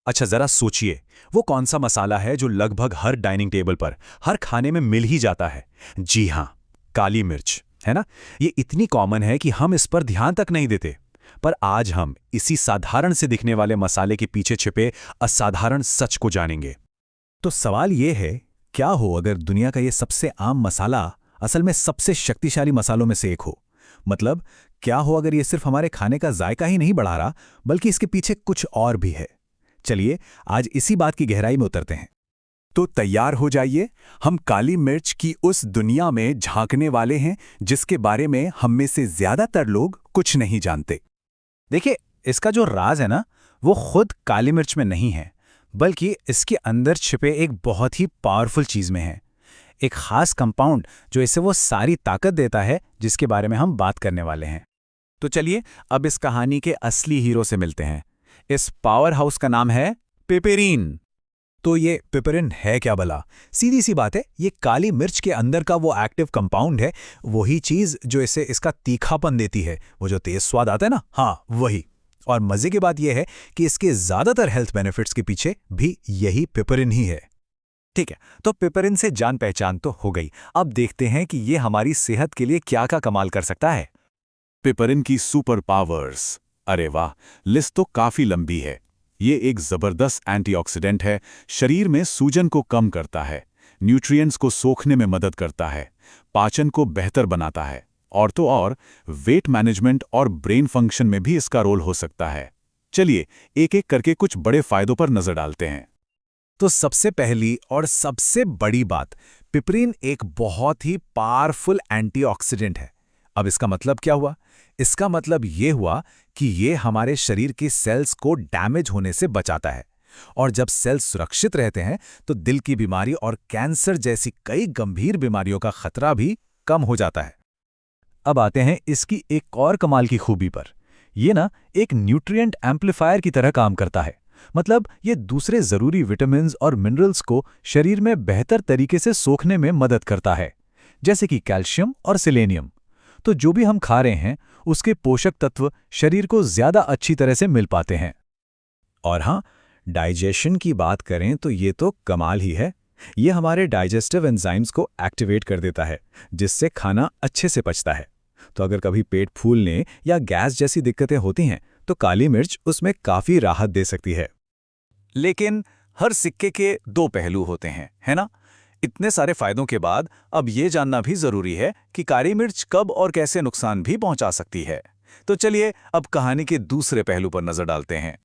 अच्छा जरा सोचिए, वो कौन सा मसाला है जो लगभग हर डाइनिंग टेबल पर, हर खाने में मिल ही जाता है? जी हाँ, काली मिर्च, है ना? ये इतनी कॉमन है कि हम इस पर ध्यान तक नहीं देते। पर आज हम इसी साधारण से दिखने वाले मसाले के पीछे छिपे असाधारण सच को जानेंगे। तो सवाल ये है, क्या हो अगर दुनिया का ये सबसे आम मसाला असल में सबसे शक्तिशाली मसालों में से एक हो? मतलब, क्या हो अगर ये सिर्फ हमारे खाने का जायका ही नहीं बढ़ा रहा, बल्कि इसके पीछे कुछ और भी है? चलिए आज इसी बात की गहराई में उतरते हैं। तो तैयार हो जाइए, हम काली मिर्च की उस दुनिया में झांकने वाले हैं जिसके बारे में हम में से ज्यादातर लोग कुछ नहीं जानते। देखिए, इसका जो राज है ना, वो खुद काली मिर्च में नहीं है, बल्कि इसके अंदर छिपे एक बहुत ही पावरफुल चीज में है। एक खास कंपाउंड जो इसे वो सारी ताकत देता है जिसके बारे में हम बात करने वाले हैं। तो चलिए अब इस कहानी के असली हीरो से मिलते हैं। इस पावर हाउस का नाम है पिपेरिन। तो ये पिपेरिन है क्या भला? सीधी सी बात है, ये काली मिर्च के अंदर का वो एक्टिव कंपाउंड है, वही चीज जो इसे इसका तीखापन देती है, वो जो तेज स्वाद आता है ना, हाँ वही। और मजे की बात यह है कि इसके ज्यादातर हेल्थ बेनिफिट्स के पीछे भी यही पिपेरिन ही है। ठीक है, तो पिपेरिन से जान पहचान तो हो गई। अब देखते हैं कि ये हमारी सेहत के लिए क्या क्या कमाल कर सकता है। पिपेरिन की सुपर पावर्स, अरे वाह, लिस्ट तो काफी लंबी है। ये एक जबरदस्त एंटीऑक्सीडेंट है, शरीर में सूजन को कम करता है, न्यूट्रिएंट्स को सोखने में मदद करता है, पाचन को बेहतर बनाता है, और तो और वेट मैनेजमेंट और ब्रेन फंक्शन में भी इसका रोल हो सकता है। चलिए एक एक करके कुछ बड़े फायदों पर नजर डालते हैं। तो सबसे पहली और सबसे बड़ी बात, पिपरीन एक बहुत ही पावरफुल एंटीऑक्सीडेंट है। अब इसका मतलब क्या हुआ? इसका मतलब ये हुआ कि ये हमारे शरीर की सेल्स को डैमेज होने से बचाता है। और जब सेल्स सुरक्षित रहते हैं तो दिल की बीमारी और कैंसर जैसी कई गंभीर बीमारियों का खतरा भी कम हो जाता है। अब आते हैं इसकी एक और कमाल की खूबी पर। ये ना एक न्यूट्रिएंट एम्पलीफायर की तरह काम करता है। मतलब ये दूसरे जरूरी विटामिन्स और मिनरल्स को शरीर में बेहतर तरीके से सोखने में मदद करता है, जैसे कि कैल्शियम और सेलेनियम। तो जो भी हम खा रहे हैं उसके पोषक तत्व शरीर को ज्यादा अच्छी तरह से मिल पाते हैं। और हाँ, डाइजेशन की बात करें तो ये तो कमाल ही है। ये हमारे डाइजेस्टिव एंजाइम्स को एक्टिवेट कर देता है, जिससे खाना अच्छे से पचता है। तो अगर कभी पेट फूलने या गैस जैसी दिक्कतें होती हैं तो काली मिर्च उसमें काफी राहत दे सकती है। लेकिन हर सिक्के के दो पहलू होते हैं, है ना? इतने सारे फायदों के बाद अब ये जानना भी जरूरी है कि काली मिर्च कब और कैसे नुकसान भी पहुंचा सकती है। तो चलिए अब कहानी के दूसरे पहलू पर नजर डालते हैं।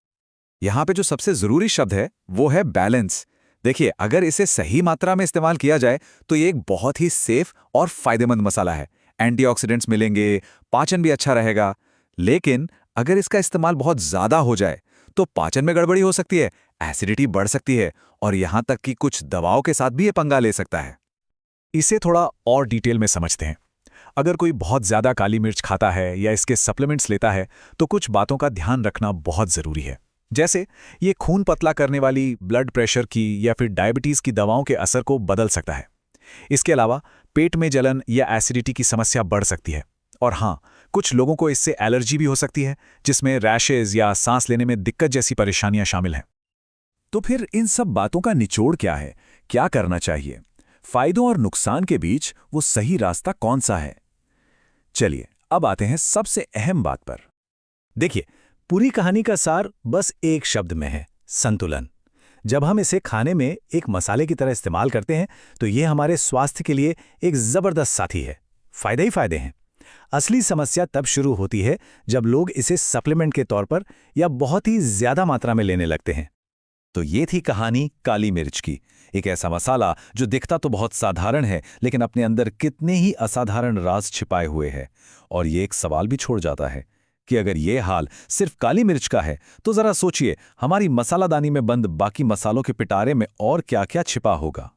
यहाँ पे जो सबसे जरूरी शब्द है वो है बैलेंस। देखिए, अगर इसे सही मात्रा में इस्तेमाल किया जाए तो ये एक बहुत ही सेफ और फायदेमंद मसाला है। एंटीऑक्सीडेंट्स मिलेंगे, पाचन भी अच्छा रहेगा। लेकिन अगर इसका इस्तेमाल बहुत ज्यादा हो जाए तो पाचन में गड़बड़ी हो सकती है, एसिडिटी बढ़ सकती है, और यहां तक कि कुछ दवाओं के साथ भी ये पंगा ले सकता है। इसे थोड़ा और डिटेल में समझते हैं। अगर कोई बहुत ज्यादा काली मिर्च खाता है या इसके सप्लीमेंट्स लेता है तो कुछ बातों का ध्यान रखना बहुत जरूरी है। जैसे ये खून पतला करने वाली, ब्लड प्रेशर की या फिर डायबिटीज की दवाओं के असर को बदल सकता है। इसके अलावा पेट में जलन या एसिडिटी की समस्या बढ़ सकती है। और हाँ, कुछ लोगों को इससे एलर्जी भी हो सकती है, जिसमें रैशेज या सांस लेने में दिक्कत जैसी परेशानियां शामिल हैं। तो फिर इन सब बातों का निचोड़ क्या है? क्या करना चाहिए? फायदों और नुकसान के बीच वो सही रास्ता कौन सा है? चलिए अब आते हैं सबसे अहम बात पर। देखिए, पूरी कहानी का सार बस एक शब्द में है, संतुलन। जब हम इसे खाने में एक मसाले की तरह इस्तेमाल करते हैं तो ये हमारे स्वास्थ्य के लिए एक जबरदस्त साथी है। फायदे ही फायदे हैं। असली समस्या तब शुरू होती है जब लोग इसे सप्लीमेंट के तौर पर या बहुत ही ज्यादा मात्रा में लेने लगते हैं। तो ये थी कहानी काली मिर्च की, एक ऐसा मसाला जो दिखता तो बहुत साधारण है लेकिन अपने अंदर कितने ही असाधारण राज छिपाए हुए हैं। और ये एक सवाल भी छोड़ जाता है कि अगर ये हाल सिर्फ काली मिर्च का है तो जरा सोचिए हमारी मसालादानी में बंद बाकी मसालों के पिटारे में और क्या क्या छिपा होगा।